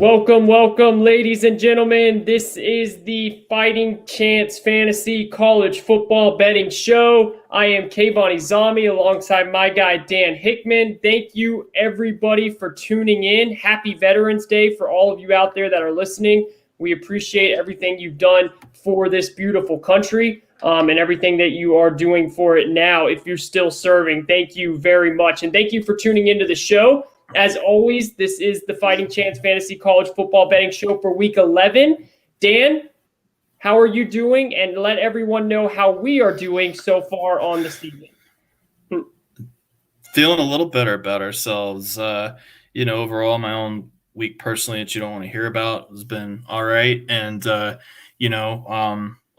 Welcome, ladies and gentlemen. This is the Fighting Chance Fantasy College Football Betting Show. I am Kayvon Ezami alongside my guy, Dan Hickman. Thank you, everybody, for tuning in. Happy Veterans Day for all of you out there that are listening. We appreciate everything you've done for this beautiful country and everything that you are doing for it now. If you're still serving, thank you very much. And thank you for tuning into the show. As always, this is the Fighting Chance Fantasy College Football Betting Show for Week 11. Dan, how are you doing? And let everyone know how we are doing so far on the season. Feeling a little better about ourselves. Overall, my own week personally that you don't want to hear about has been all right. And,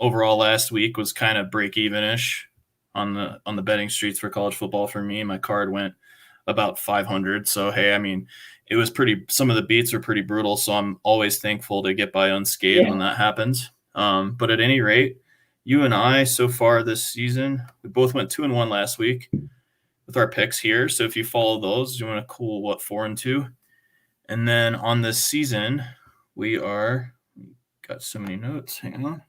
overall last week was kind of break-even-ish on the betting streets for college football for me. My card went about 500. So, hey, I mean, it was some of the beats were pretty brutal. So I'm always thankful to get by unscathed when that happens. But at any rate, you and I so far this season, we both went 2-1 last week with our picks here. So if you follow those, you want to 4-2. And then on this season, got so many notes. Hang on.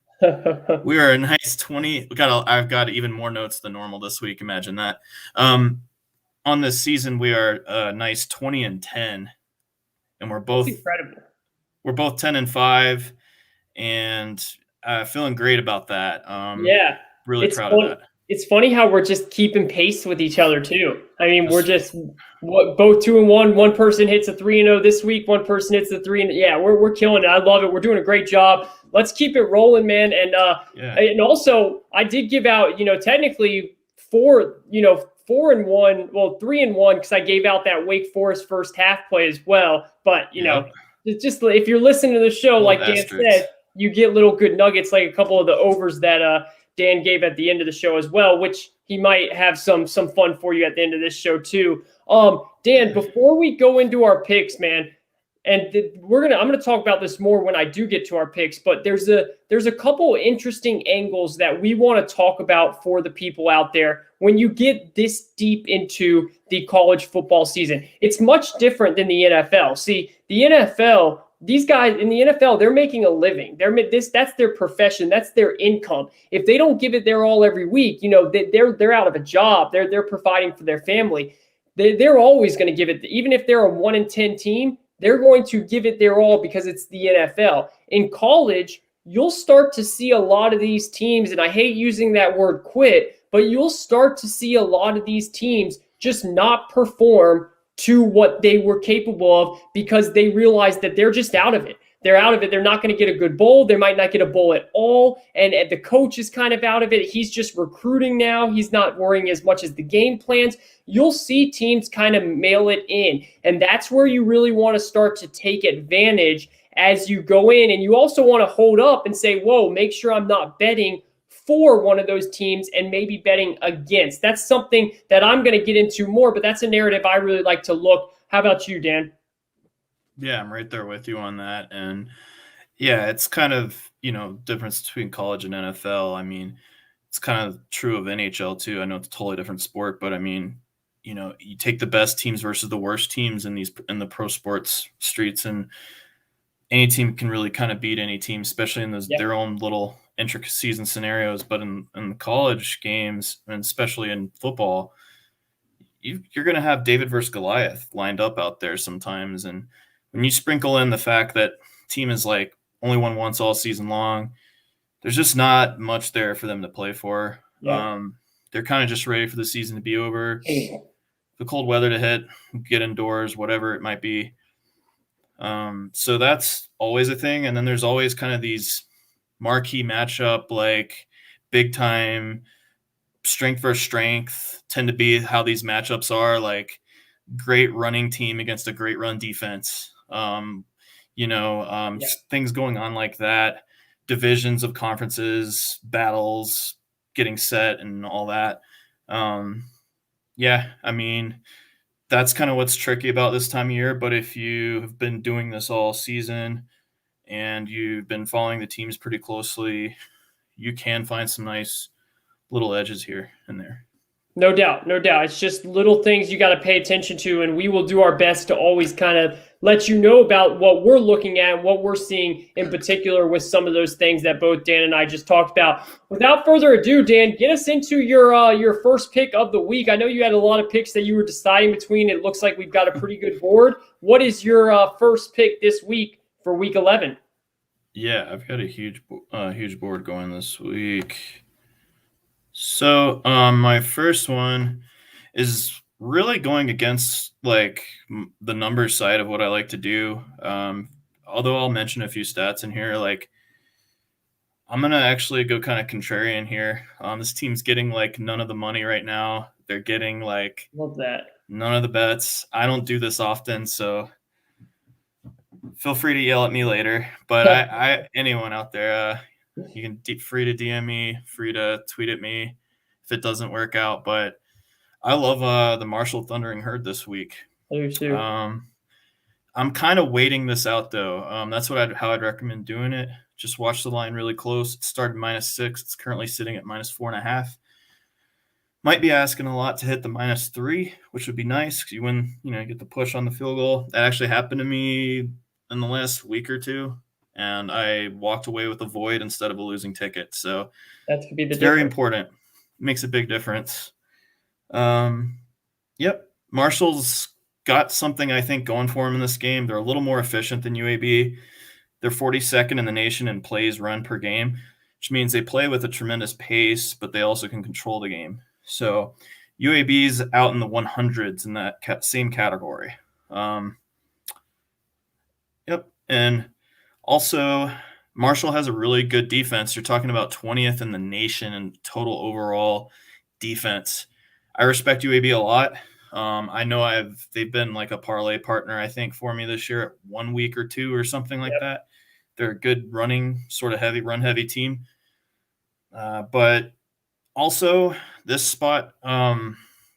We are a nice 20. I've got even more notes than normal this week. Imagine that. On this season, we are a nice 20-10, and we're both incredible. We're both 10-5, and feeling great about that. Really proud of that. It's funny how we're just keeping pace with each other too. I mean, we're just both 2-1. One person hits a 3-0 this week. One person hits the 3. Yeah, we're killing it. I love it. We're doing a great job. Let's keep it rolling, man. And also, I did give out, technically 4-1, well, 3-1, because I gave out that Wake Forest first half play as well. But, it's just if you're listening to the show, like Dan said, you get little good nuggets, like a couple of the overs that Dan gave at the end of the show as well, which he might have some fun for you at the end of this show too. Dan, before we go into our picks, man, and I'm gonna talk about this more when I do get to our picks, but there's a couple interesting angles that we want to talk about for the people out there when you get this deep into the college football season. It's much different than the NFL. See, the NFL, these guys in the NFL, they're making a living. That's their profession. That's their income. If they don't give it their all every week, they're out of a job. They're providing for their family. They're always going to give it, even if they're a 1-10 team. They're going to give it their all because it's the NFL. In college, you'll start to see a lot of these teams, and I hate using that word quit, but you'll start to see a lot of these teams just not perform to what they were capable of because they realize that they're just out of it. They're out of it. They're not going to get a good bowl. They might not get a bowl at all. And the coach is kind of out of it. He's just recruiting now. He's not worrying as much as the game plans. You'll see teams kind of mail it in. And that's where you really want to start to take advantage as you go in. And you also want to hold up and say, whoa, make sure I'm not betting for one of those teams and maybe betting against. That's something that I'm going to get into more, but that's a narrative I really like to look. How about you, Dan? Yeah, I'm right there with you on that. And yeah, it's kind of, difference between college and NFL. I mean, it's kind of true of NHL too. I know it's a totally different sport, but I mean, you take the best teams versus the worst teams in the pro sports streets, and any team can really kind of beat any team, especially in their own little intricacies and scenarios. But in the college games, and especially in football, you're going to have David versus Goliath lined up out there sometimes. And when you sprinkle in the fact that team is like only won once all season long, there's just not much there for them to play for. Yeah. They're kind of just ready for the season to be over, the cold weather to hit, get indoors, whatever it might be. So that's always a thing. And then there's always kind of these marquee matchup, like big time strength versus strength tend to be how these matchups are, like great running team against a great run defense. Things going on like that, divisions of conferences, battles, getting set and all that. I mean, that's kind of what's tricky about this time of year. But if you have been doing this all season and you've been following the teams pretty closely, you can find some nice little edges here and there. No doubt. It's just little things you got to pay attention to, and we will do our best to always kind of let you know about what we're looking at and what we're seeing in particular with some of those things that both Dan and I just talked about. Without further ado, Dan, get us into your first pick of the week. I know you had a lot of picks that you were deciding between. It looks like we've got a pretty good board. What is your first pick this week for week 11? Yeah, I've got a huge board going this week. So my first one is really going against like the number side of what I like to do. Although I'll mention a few stats in here, like I'm going to actually go kind of contrarian here. This team's getting like none of the money right now. They're getting like love that. None of the bets. I don't do this often, so feel free to yell at me later. But I anyone out there, you can free to DM me, free to tweet at me if it doesn't work out. But I love the Marshall Thundering Herd this week. I do too. I'm kind of waiting this out though. That's how I'd recommend doing it. Just watch the line really close. It started -6. It's currently sitting at -4.5. Might be asking a lot to hit the -3, which would be nice because you win. You get the push on the field goal. That actually happened to me in the last week or two, and I walked away with a void instead of a losing ticket. So that's could be the very important. Makes a big difference. Yep. Marshall's got something I think going for them in this game. They're a little more efficient than UAB. They're 42nd in the nation in plays run per game, which means they play with a tremendous pace, but they also can control the game. So UAB's out in the 100s in that same category. Yep. And also Marshall has a really good defense. You're talking about 20th in the nation in total overall defense. I respect UAB a lot. I know they've been like a parlay partner, I think, for me this year at 1 week or 2 or something like that. They're a good run heavy team. But also this spot,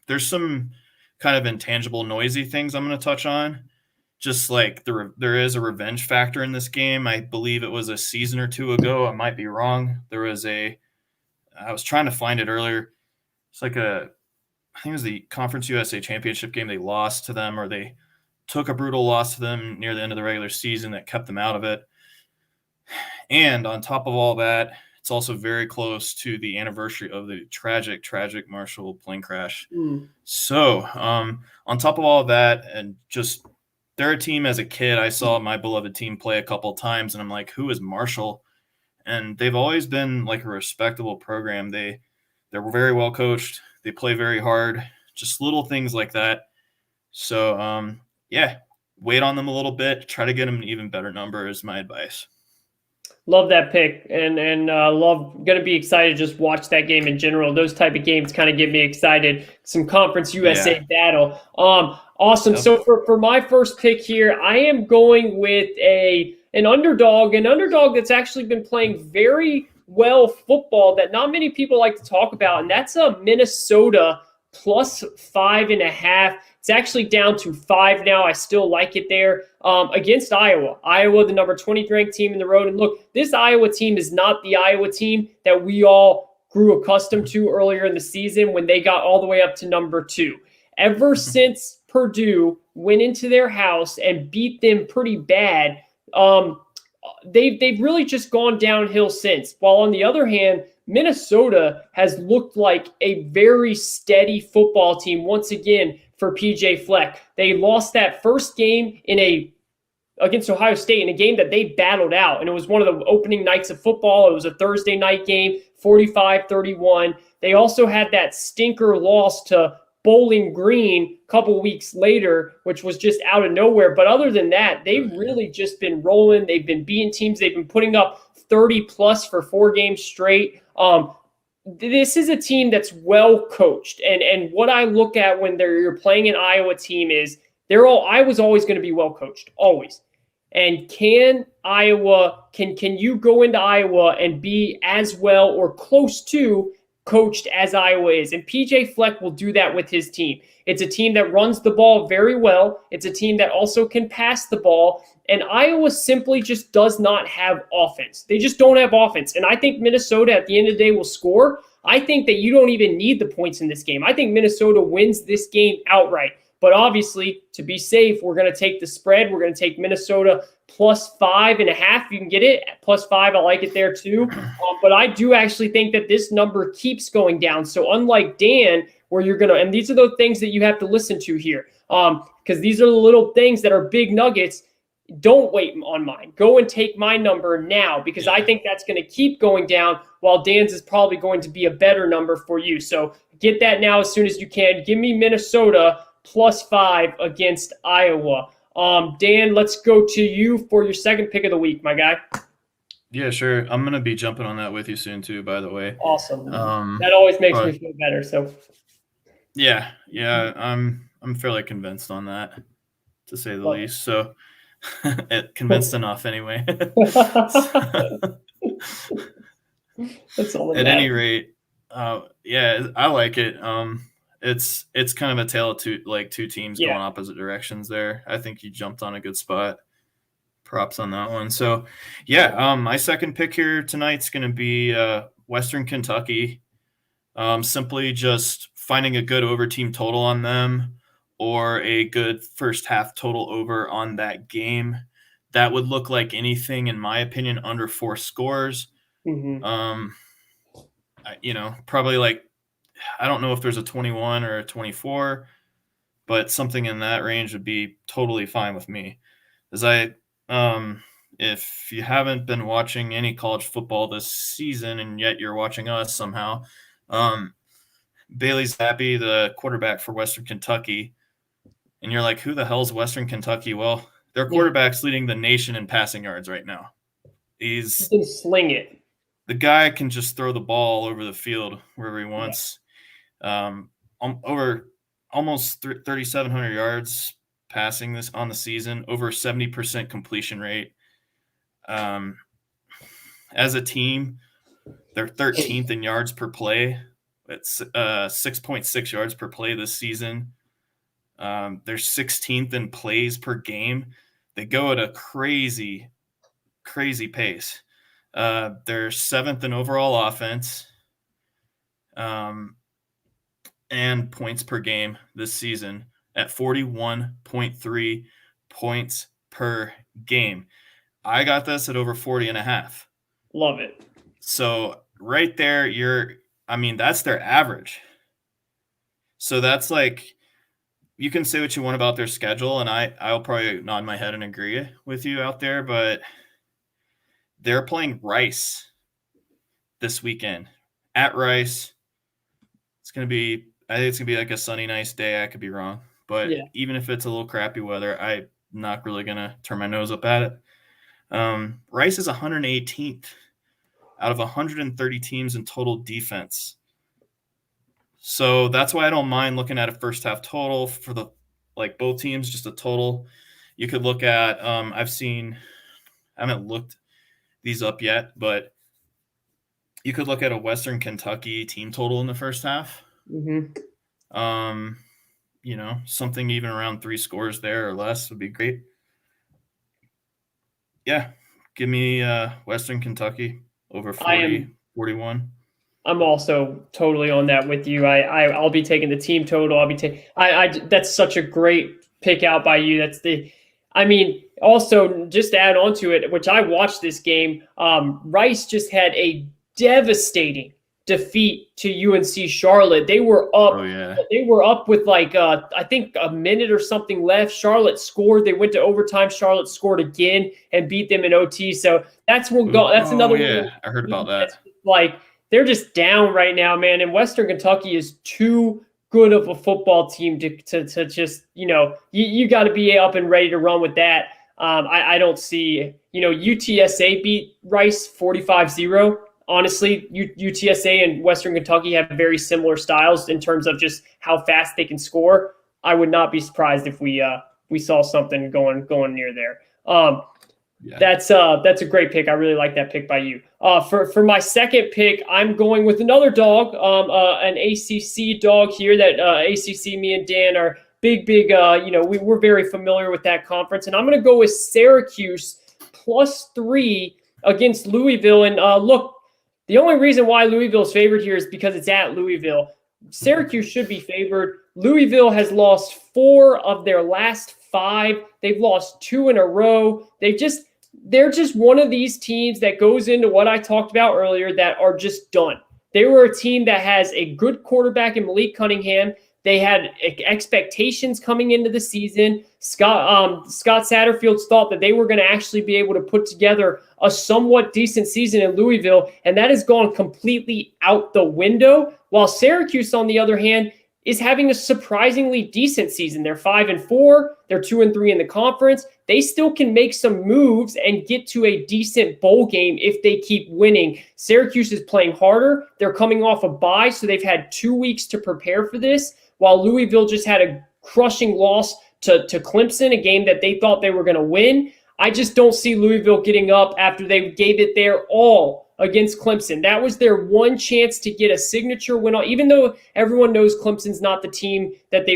there's some kind of intangible, noisy things I'm going to touch on. Just like there is a revenge factor in this game. I believe it was a season or 2 ago. I might be wrong. I was trying to find it earlier. It's like I think it was the Conference USA Championship game. They lost to them, or they took a brutal loss to them near the end of the regular season that kept them out of it. And on top of all that, it's also very close to the anniversary of the tragic Marshall plane crash. So on top of all of that, and just they're a team as a kid, I saw my beloved team play a couple of times, and I'm like, who is Marshall? And they've always been like a respectable program. They're very well coached. They play very hard, just little things like that. So, wait on them a little bit. Try to get them an even better number is my advice. Love that pick, and going to be excited to just watch that game in general. Those type of games kind of get me excited. Some Conference USA battle. Awesome. Yep. So for my first pick here, I am going with an underdog that's actually been playing very well football that not many people like to talk about, and that's a Minnesota plus 5.5. It's actually down to 5 now. I still like it there against Iowa. Iowa, the number 20th ranked team in the road. And look, this Iowa team is not the Iowa team that we all grew accustomed to earlier in the season when they got all the way up to number 2. Ever since Purdue went into their house and beat them pretty bad, they've really just gone downhill since. While on the other hand, Minnesota has looked like a very steady football team once again for PJ Fleck. They lost that first game against Ohio State in a game that they battled out, and it was one of the opening nights of football. It was a Thursday night game, 45-31. They also had that stinker loss to Bowling Green a couple weeks later, which was just out of nowhere. But other than that, they've really just been rolling. They've been beating teams. They've been putting up 30-plus for 4 games straight. This is a team that's well coached. And what I look at when you're playing an Iowa team is Iowa's always going to be well coached, always. And can you go into Iowa and be as well or close to coached as Iowa is? And PJ Fleck will do that with his team. It's a team that runs the ball very well. It's a team that also can pass the ball. And Iowa simply just does not have offense. They just don't have offense. And I think Minnesota at the end of the day will score. I think that you don't even need the points in this game. I think Minnesota wins this game outright. But obviously, to be safe, we're going to take the spread. We're going to take Minnesota plus 5.5. You can get it at plus 5. I like it there too. But I do actually think that this number keeps going down. So unlike Dan, where you're going to, and these are the things that you have to listen to here, because these are the little things that are big nuggets. Don't wait on mine. Go and take my number now, because I think that's going to keep going down, while Dan's is probably going to be a better number for you. So get that now as soon as you can. Give me Minnesota plus 5 against Iowa. Dan, let's go to you for your second pick of the week, my guy. Yeah, sure. I'm going to be jumping on that with you soon too, by the way. Awesome. That always makes me feel better. So yeah, I'm fairly convinced on that, to say the least. So convinced enough anyway. That's all. At any rate, yeah, I like it. It's kind of a tale of two teams going opposite directions there. I think you jumped on a good spot. Props on that one. So, yeah, my second pick here tonight's going to be Western Kentucky. Simply just finding a good over team total on them, or a good first half total over on that game. That would look like anything, in my opinion, under 4 scores. Mm-hmm. Probably like, I don't know if there's a 21 or a 24, but something in that range would be totally fine with me. If you haven't been watching any college football this season and yet you're watching us somehow, Bailey Zappi, the quarterback for Western Kentucky, and you're like, who the hell's Western Kentucky? Well, their quarterback's leading the nation in passing yards right now. He can sling it. The guy can just throw the ball over the field wherever he wants. Over almost 3,700 yards passing this on the season, over 70% completion rate. As a team, they're 13th in yards per play. It's 6.6 yards per play this season. They're 16th in plays per game. They go at a crazy pace. They're 7th in overall offense and points per game this season at 41.3 points per game. I got this at over 40.5. Love it. So right there, that's their average. So that's like, you can say what you want about their schedule, and I'll probably nod my head and agree with you out there, but they're playing Rice this weekend at Rice. I think it's going to be like a sunny, nice day. I could be wrong. But even if it's a little crappy weather, I'm not really going to turn my nose up at it. Rice is 118th out of 130 teams in total defense. So that's why I don't mind looking at a first half total for both teams, just a total. You could look at, I haven't looked these up yet, but you could look at a Western Kentucky team total in the first half. Mm-hmm. Something even around 3 scores there or less would be great. Yeah, give me Western Kentucky over 41. I'm also totally on that with you. I'll be taking the team total. That's such a great pick out by you. Also just to add on to it, which I watched this game, Rice just had a devastating defeat to UNC Charlotte. They were up. Oh, yeah. They were up with I think a minute or something left. Charlotte scored. They went to overtime. Charlotte scored again and beat them in OT. So that's another one. Yeah, I heard about that. They're just down right now, man. And Western Kentucky is too good of a football team to just, you got to be up and ready to run with that. I don't see, UTSA beat Rice 45-0. Honestly, UTSA and Western Kentucky have very similar styles in terms of just how fast they can score. I would not be surprised if we saw something going near there. That's a great pick. I really like that pick by you. For my second pick, I'm going with another dog, an ACC dog here. That ACC, me and Dan are big. We're very familiar with that conference, and I'm going to go with Syracuse plus 3 against Louisville. And look, the only reason why Louisville is favored here is because it's at Louisville. Syracuse should be favored. Louisville has lost 4 of their last 5. They've lost 2 in a row. They're just one of these teams that goes into what I talked about earlier that are just done. They were a team that has a good quarterback in Malik Cunningham. They had expectations coming into the season. Scott Satterfield thought that they were going to actually be able to put together a somewhat decent season in Louisville, and that has gone completely out the window. While Syracuse, on the other hand, is having a surprisingly decent season. They're 5-4. They're 2-3 in the conference. They still can make some moves and get to a decent bowl game if they keep winning. Syracuse is playing harder. They're coming off a bye, so they've had 2 weeks to prepare for this, while Louisville just had a crushing loss to Clemson, a game that they thought they were going to win. I just don't see Louisville getting up after they gave it their all against Clemson. That was their one chance to get a signature win, even though everyone knows Clemson's not the team that they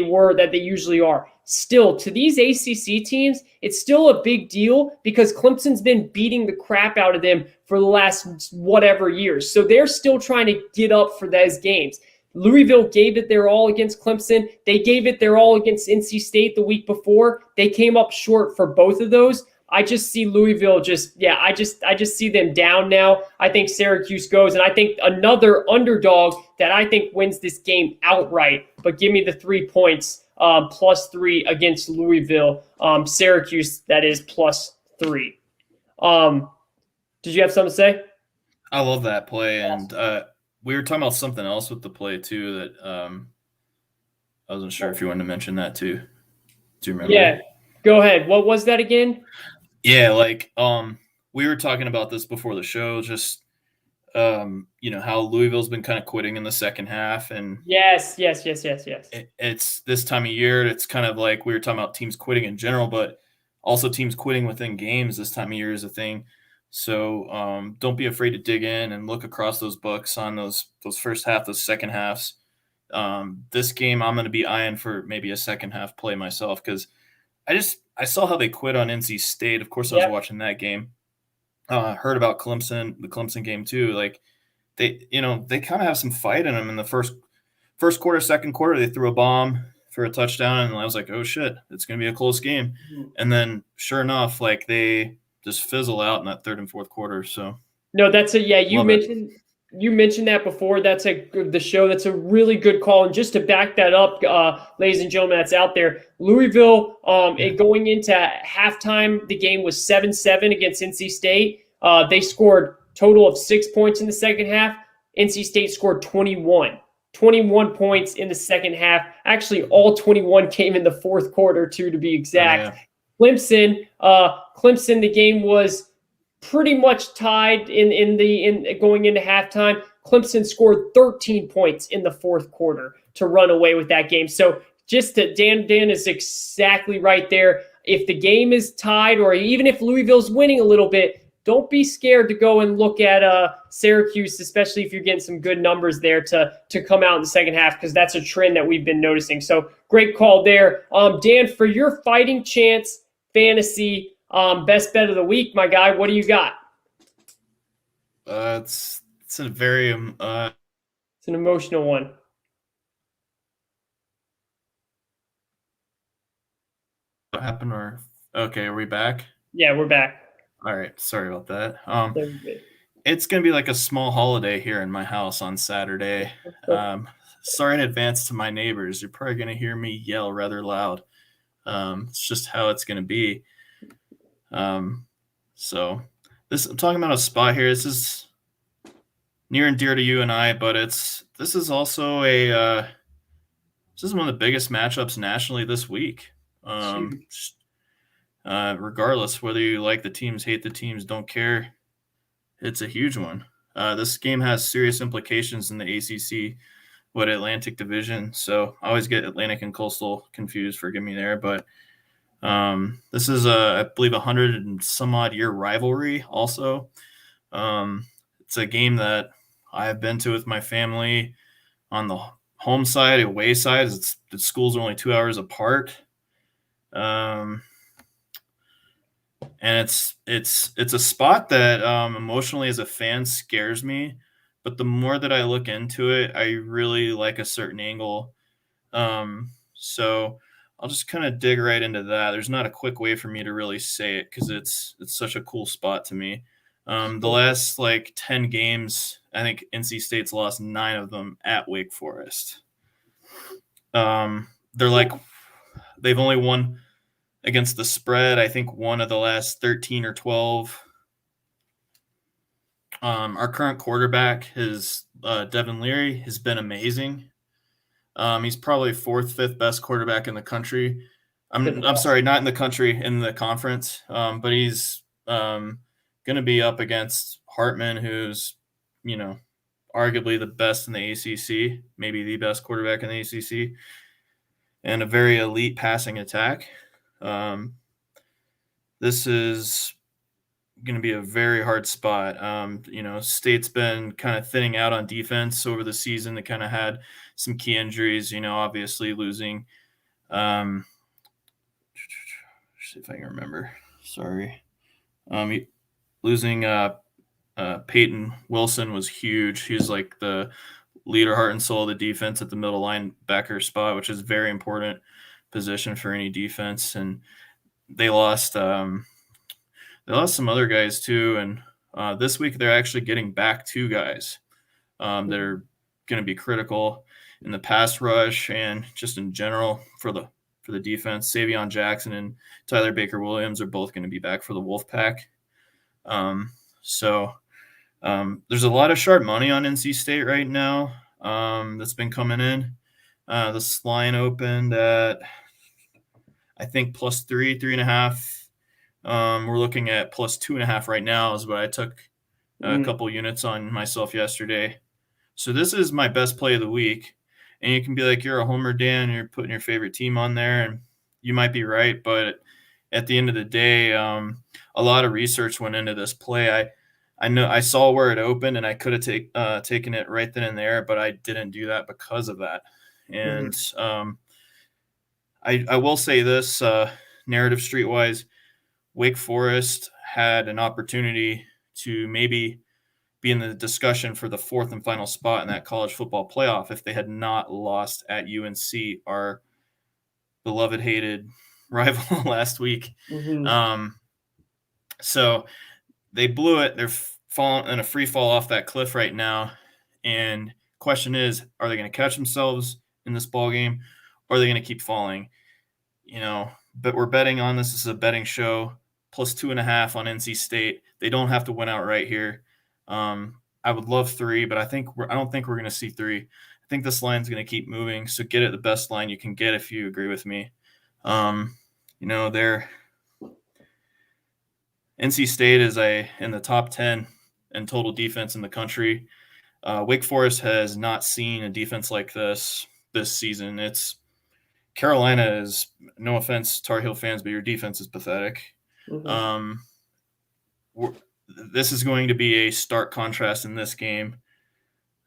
usually are. Still, to these ACC teams, it's still a big deal because Clemson's been beating the crap out of them for the last whatever years. So they're still trying to get up for those games. Louisville gave it their all against Clemson. They gave it their all against NC State the week before. They came up short for both of those. I just see Louisville I just see them down now. I think Syracuse goes, and I think another underdog that I think wins this game outright. But give me the 3 points, +3 against Louisville. Syracuse, that is +3. Did you have something to say? I love that play, and we were talking about something else with the play too that I wasn't sure if you wanted to mention that too. Do you remember? Yeah, go ahead. What was that again? Yeah, we were talking about this before the show, just how Louisville's been kind of quitting in the second half, and yes. It's this time of year. It's kind of like we were talking about teams quitting in general, but also teams quitting within games this time of year is a thing. So don't be afraid to dig in and look across those books on those first half, those second halves. This game I'm going to be eyeing for maybe a second half play myself because I saw how they quit on NC State. Of course, I was watching that game. Heard about Clemson, the Clemson game too. Like they kind of have some fight in them in the first quarter, second quarter. They threw a bomb for a touchdown, and I was like, oh shit, it's going to be a close game. Mm-hmm. And then sure enough, like they just fizzle out in that third and fourth quarter. So no, you mentioned that before. That's the show. That's a really good call. And just to back that up, ladies and gentlemen, that's out there. Louisville, going into halftime, the game was 7-7 against NC State. They scored total of 6 points in the second half. NC State scored 21 points in the second half. Actually, all 21 came in the fourth quarter, too, to be exact. Clemson, the game was pretty much tied in going into halftime. Clemson scored 13 points in the fourth quarter to run away with that game. So Dan is exactly right there. If the game is tied, or even if Louisville's winning a little bit, don't be scared to go and look at Syracuse, especially if you're getting some good numbers there to come out in the second half, because that's a trend that we've been noticing. So great call there. Dan, for your fighting chance fantasy best bet of the week, my guy, what do you got? It's a very it's an emotional one. What happened? Or okay, are we back? Yeah, we're back. All right, sorry about that. It's gonna be like a small holiday here in my house on Saturday. Sorry in advance to my neighbors. You're probably gonna hear me yell rather loud. It's just how it's gonna be. So I'm talking about a spot here. This is near and dear to you and I, but this is also this is one of the biggest matchups nationally this week. Regardless whether you like the teams, hate the teams, don't care, it's a huge one. This game has serious implications in the ACC, Atlantic Division. So I always get Atlantic and Coastal confused. Forgive me there, but this is I believe 100 and some odd year rivalry. Also, it's a game that I've been to with my family on the home side, away side. The schools are only 2 hours apart. And it's a spot that emotionally as a fan scares me, but the more that I look into it, I really like a certain angle So I'll just kind of dig right into that. There's not a quick way for me to really say it because it's such a cool spot to me. The last 10 games, I think NC State's lost 9 of them at Wake Forest. They've only won against the spread, I think, one of the last 13 or 12. Our current quarterback, Devin Leary, has been amazing. He's probably 4th, 5th best quarterback in the country. I'm sorry, not in the country, in the conference. But he's going to be up against Hartman, who's, arguably the best in the ACC, maybe the best quarterback in the ACC, and a very elite passing attack. This is going to be a very hard spot. State's been kind of thinning out on defense over the season. They kind of had some key injuries, obviously losing. See if I can remember. Sorry. Losing Peyton Wilson was huge. He's like the leader, heart and soul of the defense at the middle linebacker spot, which is a very important position for any defense. And they lost some other guys too. And this week they're actually getting back 2 guys that are going to be critical in the pass rush and just in general for the defense. Savion Jackson and Tyler Baker-Williams are both going to be back for the Wolfpack. So there's a lot of sharp money on NC State right now that's been coming in. This line opened at, I think, +3, 3.5. We're looking at +2.5 right now is what I took a couple units on myself yesterday. So this is my best play of the week. And you can be like, you're a homer, Dan, you're putting your favorite team on there, and you might be right. But at the end of the day, a lot of research went into this play. I know I saw where it opened, and I could have taken it right then and there, but I didn't do that because of that. And I will say this, narrative streetwise, Wake Forest had an opportunity to maybe be in the discussion for the 4th and final spot in that college football playoff if they had not lost at UNC, our beloved, hated rival last week. So they blew it. They're falling in a free fall off that cliff right now. And question is, are they going to catch themselves in this ball game, or are they going to keep falling? But we're betting on this. This is a betting show. +2.5 on NC State. They don't have to win outright here. I would love 3, but I don't think we're going to see 3. I think this line's going to keep moving. So get it the best line you can get if you agree with me. They're NC State is in the top 10 in total defense in the country. Wake Forest has not seen a defense like this season. Carolina is, no offense, Tar Heel fans, but your defense is pathetic. This is going to be a stark contrast in this game.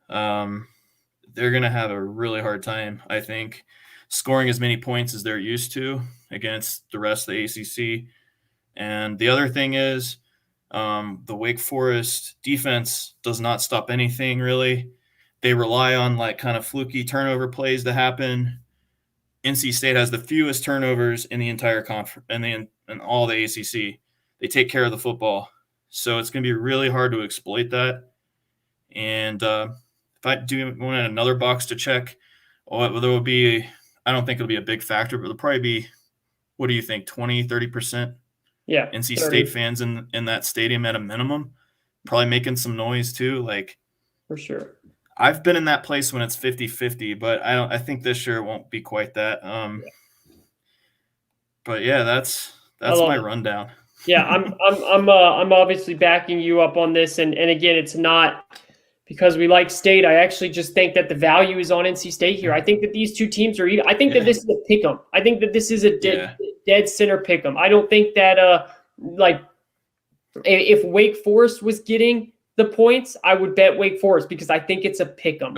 They're going to have a really hard time, I think, scoring as many points as they're used to against the rest of the ACC. And the other thing is the Wake Forest defense does not stop anything, really. They rely on kind of fluky turnover plays to happen. NC State has the fewest turnovers in the entire conference and in all the ACC. They take care of the football. So it's going to be really hard to exploit that. And if I do want another box to check, there will be, I don't think it'll be a big factor, but it'll probably be, what do you think, 20, 30%? Yeah. NC 30. State fans in that stadium at a minimum, probably making some noise too. For sure. I've been in that place when it's 50-50, but I think this year it won't be quite that. But yeah, that's my rundown. Yeah, I'm obviously backing you up on this, and again, it's not because we like State. I actually just think that the value is on NC State here. I think that these two teams are even. I think that this is a pick 'em. I think that this is a dead center pick 'em. I don't think that if Wake Forest was getting the points, I would bet Wake Forest because I think it's a pick 'em.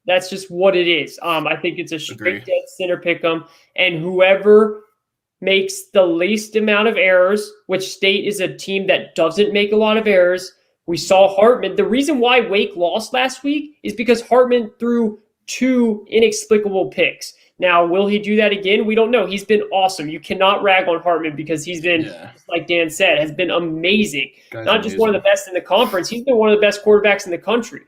That's just what it is. I think it's a straight dead center pick 'em, and whoever makes the least amount of errors, which State is a team that doesn't make a lot of errors. We saw Hartman. The reason why Wake lost last week is because Hartman threw 2 inexplicable picks. Now, will he do that again? We don't know. He's been awesome. You cannot rag on Hartman because he's been, like Dan said, has been amazing. Not just one of the best in the conference. He's been one of the best quarterbacks in the country.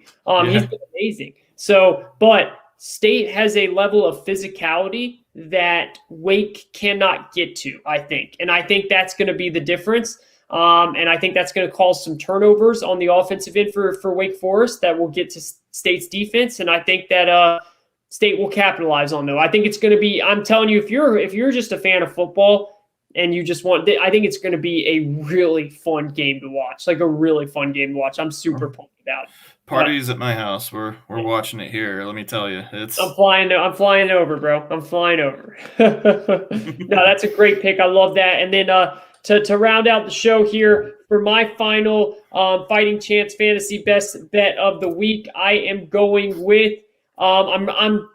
He's been amazing. So, but State has a level of physicality that Wake cannot get to, I think. And I think that's going to be the difference. And I think that's going to cause some turnovers on the offensive end for Wake Forest that will get to State's defense. And I think that State will capitalize on, though. I think it's going to be, I'm telling you, if you're just a fan of football and you just want, I think it's going to be a really fun game to watch, like a really fun game to watch. I'm super pumped about it. Parties at my house. We're watching it here. Let me tell you, I'm flying over, bro. I'm flying over. No, that's a great pick. I love that. And then to round out the show here for my final Fighting Chance Fantasy Best Bet of the Week, I am going with. I'm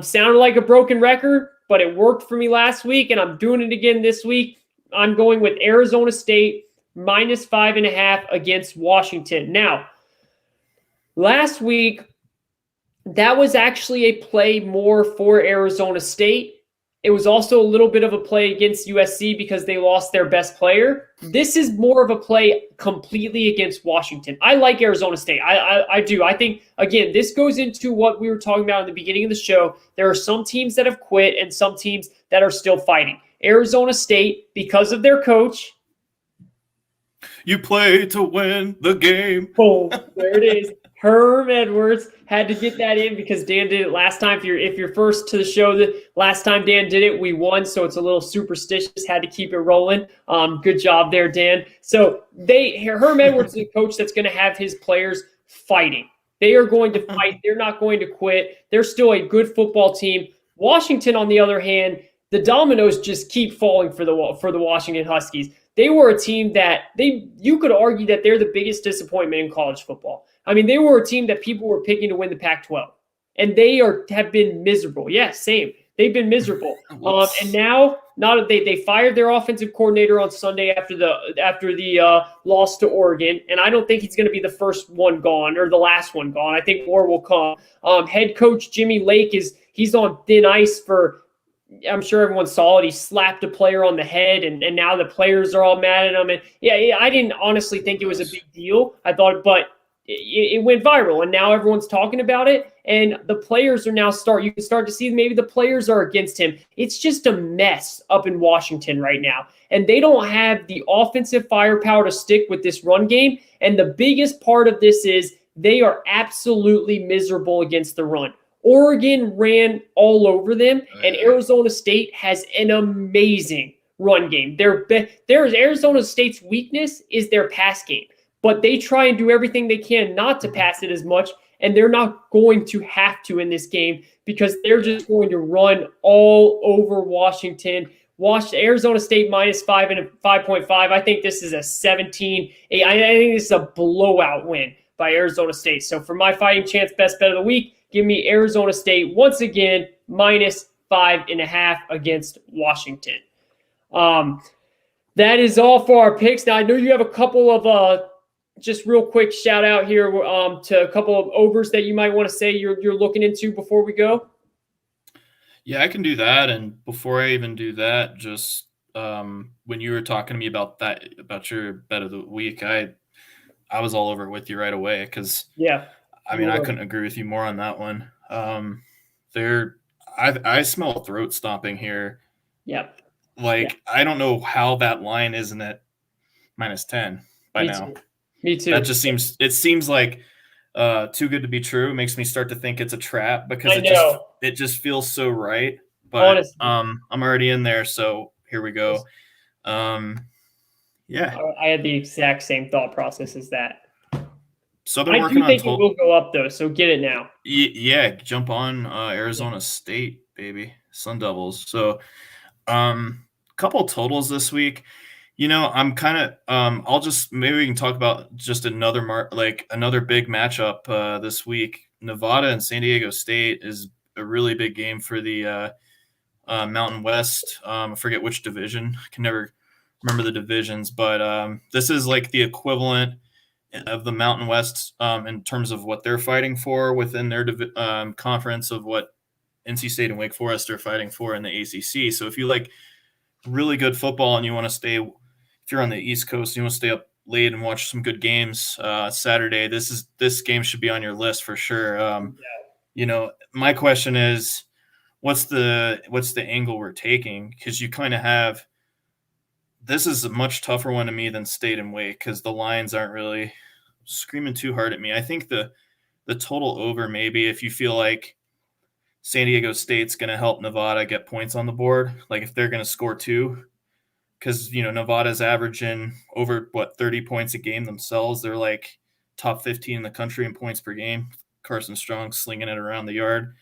sounding like a broken record, but it worked for me last week, and I'm doing it again this week. I'm going with Arizona State -5.5 against Washington. Now, last week, that was actually a play more for Arizona State. It was also a little bit of a play against USC because they lost their best player. This is more of a play completely against Washington. I like Arizona State. I do. I think, again, this goes into what we were talking about in the beginning of the show. There are some teams that have quit and some teams that are still fighting. Arizona State, because of their coach. You play to win the game. Boom. There it is. Herm Edwards had to get that in because Dan did it last time. If you're first to the show, the last time Dan did it, we won, so it's a little superstitious. Had to keep it rolling. Good job there, Dan. So Herm Edwards is a coach that's going to have his players fighting. They are going to fight. They're not going to quit. They're still a good football team. Washington, on the other hand, the dominoes just keep falling for the Washington Huskies. They were a team that you could argue that they're the biggest disappointment in college football. I mean, they were a team that people were picking to win the Pac-12, and they have been miserable. Yeah, same. They've been miserable. And now they fired their offensive coordinator on Sunday after the loss to Oregon, and I don't think he's going to be the first one gone or the last one gone. I think more will come. Head coach Jimmy Lake he's on thin ice for. I'm sure everyone saw it. He slapped a player on the head, and now the players are all mad at him. And yeah, I didn't honestly think it was a big deal. I thought, but it went viral, and now everyone's talking about it. And the players are now you can start to see maybe the players are against him. It's just a mess up in Washington right now, and they don't have the offensive firepower to stick with this run game. And the biggest part of this is they are absolutely miserable against the run. Oregon ran all over them, and Arizona State has an amazing run game. Arizona State's weakness is their pass game, but they try and do everything they can not to pass it as much, and they're not going to have to in this game because they're just going to run all over Washington. Arizona State -5 and 5.5. I think this is a 17. I think this is a blowout win by Arizona State. So for my Fighting Chance Best Bet of the Week, give me Arizona State once again -5.5 against Washington. That is all for our picks. Now I know you have a couple of just real quick shout out here to a couple of overs that you might want to say you're looking into before we go. Yeah, I can do that. And before I even do that, just when you were talking to me about your bet of the week, I was all over it with you right away because I mean, I couldn't agree with you more on that one. I smell throat stomping here. Yep. I don't know how that line isn't at -10 by now. Me too. That just seems like too good to be true. It makes me start to think it's a trap because it just feels so right. But honestly, I'm already in there, so here we go. Yeah. I had the exact same thought process as that. So I've been working think it will go up, though, so get it now. Yeah, jump on Arizona State, baby. Sun Devils. So couple totals this week. I'm kind of maybe we can talk about just another big matchup this week. Nevada and San Diego State is a really big game for the Mountain West. I forget which division. I can never remember the divisions, but this is like the equivalent of the Mountain West in terms of what they're fighting for within their conference of what NC State and Wake Forest are fighting for in the ACC. So if you like really good football and you want to stay, if you're on the East Coast, you want to stay up late and watch some good games Saturday, this game should be on your list for sure. You know, my question is, what's the angle we're taking? Because you kind of have, this is a much tougher one to me than State and Wake because the lines aren't really screaming too hard at me. I think the total over, maybe if you feel like San Diego State's going to help Nevada get points on the board, like if they're going to score 2, because, you know, Nevada's averaging over 30 points a game themselves. They're like top 15 in the country in points per game. Carson Strong slinging it around the yard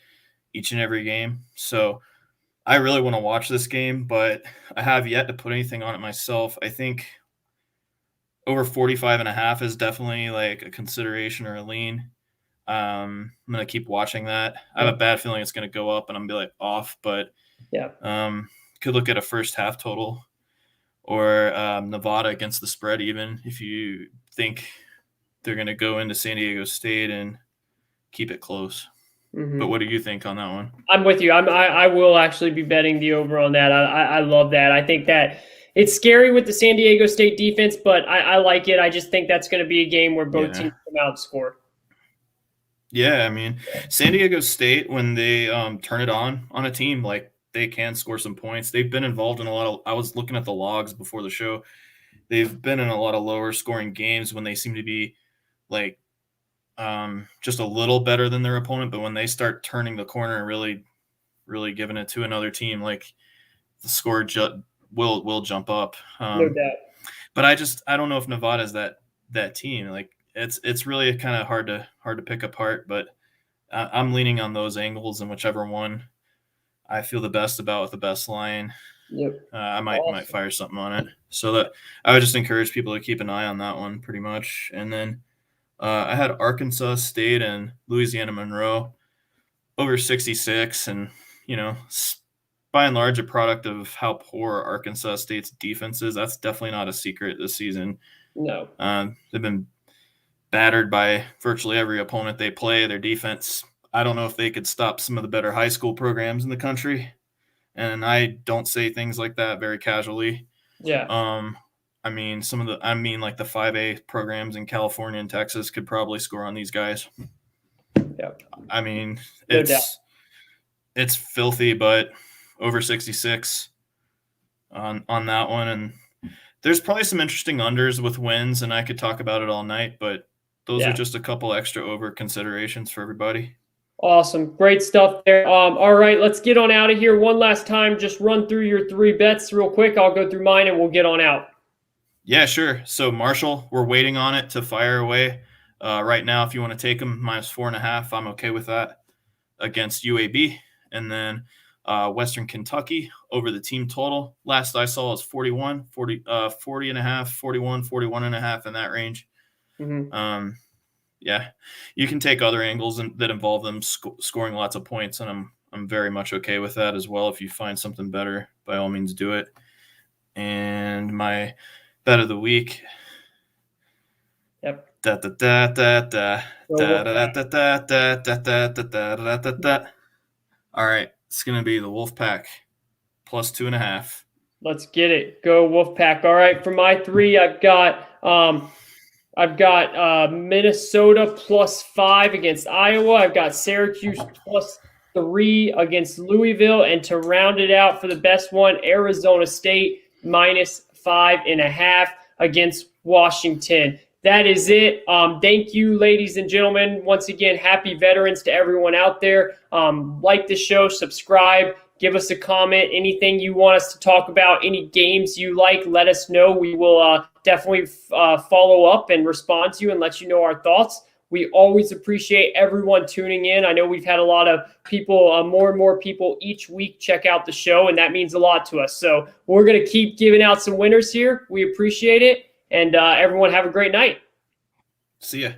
each and every game. So I really want to watch this game, but I have yet to put anything on it myself. I think over 45.5 is definitely like a consideration or a lean. I'm going to keep watching that. I have a bad feeling it's going to go up and I'm going to be like off, but could look at a first half total or Nevada against the spread, even if you think they're going to go into San Diego State and keep it close. Mm-hmm. But what do you think on that one? I'm with you. I will actually be betting the over on that. I love that. I think that it's scary with the San Diego State defense, but I like it. I just think that's going to be a game where both teams come out and score. Yeah, I mean, San Diego State, when they turn it on a team, like they can score some points. They've been involved in a lot of – I was looking at the logs before the show. They've been in a lot of lower scoring games when they seem to be like just a little better than their opponent. But when they start turning the corner and really, really giving it to another team, like the score will jump up. No doubt. But I don't know if Nevada's that team. Like it's really kind of hard to pick apart. But I'm leaning on those angles, and whichever one I feel the best about with the best line, I might fire something on it. So that I would just encourage people to keep an eye on that one pretty much. And then I had Arkansas State and Louisiana Monroe over 66, and you know, by and large, a product of how poor Arkansas State's defense is. That's definitely not a secret this season. No, they've been battered by virtually every opponent they play. Their defense, I don't know if they could stop some of the better high school programs in the country. And I don't say things like that very casually. Yeah. I mean, like the 5A programs in California and Texas could probably score on these guys. Yeah. I mean, it's filthy, but over 66 on that one. And there's probably some interesting unders with wins, and I could talk about it all night, but those are just a couple extra over considerations for everybody. Awesome. Great stuff there. All right, let's get on out of here. One last time, just run through your 3 bets real quick. I'll go through mine and we'll get on out. Yeah, sure. So Marshall, we're waiting on it to fire away. Right now, if you want to take them, -4.5, I'm okay with that against UAB. And then Western Kentucky over the team total. Last I saw was 40.5, 41, 41.5 in that range. Mm-hmm. Yeah, you can take other angles that involve them scoring lots of points, and I'm very much okay with that as well. If you find something better, by all means do it. And my bet of the week. Yep. All right, it's gonna be the Wolfpack +2.5. Let's get it. Go Wolfpack. All right, for my 3, I've got Minnesota +5 against Iowa. I've got Syracuse +3 against Louisville. And to round it out for the best one, Arizona State -5.5 against Washington. That is it. Thank you, ladies and gentlemen. Once again, happy veterans to everyone out there. Like the show, subscribe. Give us a comment. Anything you want us to talk about, any games you like, let us know. We will definitely follow up and respond to you and let you know our thoughts. We always appreciate everyone tuning in. I know we've had a lot of people, more and more people each week check out the show, and that means a lot to us. So we're going to keep giving out some winners here. We appreciate it, and everyone have a great night. See ya.